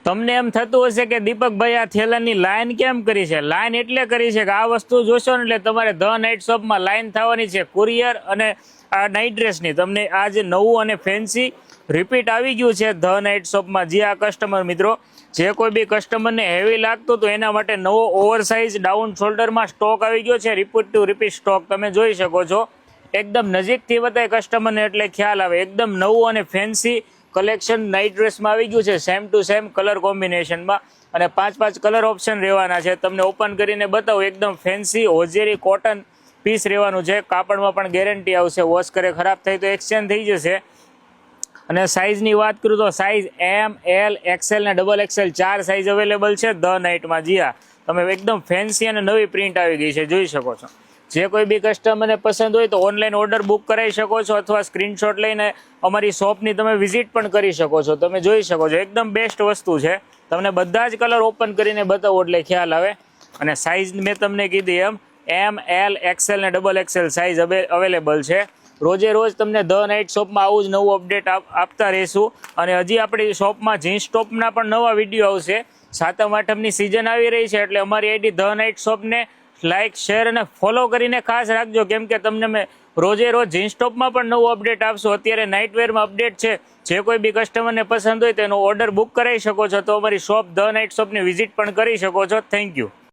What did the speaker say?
તમને એમ થતું હશે કે દીપકભાઈ આ થેલાની લાઈન કેમ કરી છે? લાઈન એટલે કરી છે કે આ વસ્તુ જોશો ને એટલે તમારે ધ નાઇટ શોપમાં લાઈન થવાની છે કુરિયર અને આ નાઇટ ડ્રેસની. તમને આ જે નવું અને ફેન્સી રિપીટ આવી ગયું છે ધ નાઇટ શોપમાં. જે આ કસ્ટમર મિત્રો, જે કોઈ બી કસ્ટમરને હેવી લાગતું તો એના માટે નવો ઓવરસાઇઝ ડાઉન શોલ્ડરમાં સ્ટોક આવી ગયો છે. રિપીટ ટુ રિપીટ સ્ટોક તમે જોઈ શકો છો. એકદમ નજીકથી બતાય કસ્ટમરને એટલે ખ્યાલ આવે. એકદમ નવું અને ફેન્સી કલેક્શન નાઇટ ડ્રેસમાં આવી ગયું છે, સેમ ટુ સેમ કલર કોમ્બિનેશનમાં. અને 5 કલર ઓપ્શન રહેવાના છે. તમને ઓપન કરીને બતાવું. એકદમ ફેન્સી હોજેરી કોટન પીસ રહેવાનું છે. કાપડમાં પણ ગેરંટી આવશે. વોશ કરે ખરાબ થાય તો એક્સચેન્જ થઈ જશે. અને સાઇઝની વાત કરું તો સાઇઝ એમ, એલ, એક્સેલ ને ડબલ એક્સેલ 4 સાઇઝ અવેલેબલ છે ધ નાઇટમાં. જી હા, તમે એકદમ ફેન્સી અને નવી પ્રિન્ટ આવી ગઈ છે, જોઈ શકો છો. જે કોઈ બી કસ્ટમરને પસંદ હોય તો ઓનલાઈન ઓર્ડર બુક કરાવી શકો છો અથવા સ્ક્રીનશોટ લઈને અમારી શોપની તમે વિઝિટ પણ કરી શકો છો. તમે જોઈ શકો છો એકદમ બેસ્ટ વસ્તુ છે. તમને બધા જ કલર ઓપન કરીને બતાવો એટલે ખ્યાલ આવે. અને સાઇઝ મેં તમને કીધી એમ, એલ, એક્સેલ ને ડબલ એક્સેલ સાઇઝ અવેલેબલ છે. રોજે રોજ તમને ધ નાઇટ શોપમાં આવું જ નવું અપડેટ આપતા રહીશું. અને હજી આપણી શોપમાં જીન્સ ટોપના પણ નવા વિડીયો આવશે. 7મ 8મની સિઝન આવી રહી છે એટલે અમારી આઈડી ધ નાઇટ શોપને લાઇક, શેર અને ફોલો કરીને ખાસ રાખજો. કેમ કે તમને મેં રોજે રોજ જીન્સ ટોપમાં પણ નવું અપડેટ આપશું. અત્યારે નાઇટવેરમાં અપડેટ છે. જે કોઈ બી કસ્ટમરને પસંદ હોય તેનો ઓર્ડર બુક કરાવી શકો છો. તો અમારી શોપ ધ નાઇટ શોપની વિઝિટ પણ કરી શકો છો. Thank you.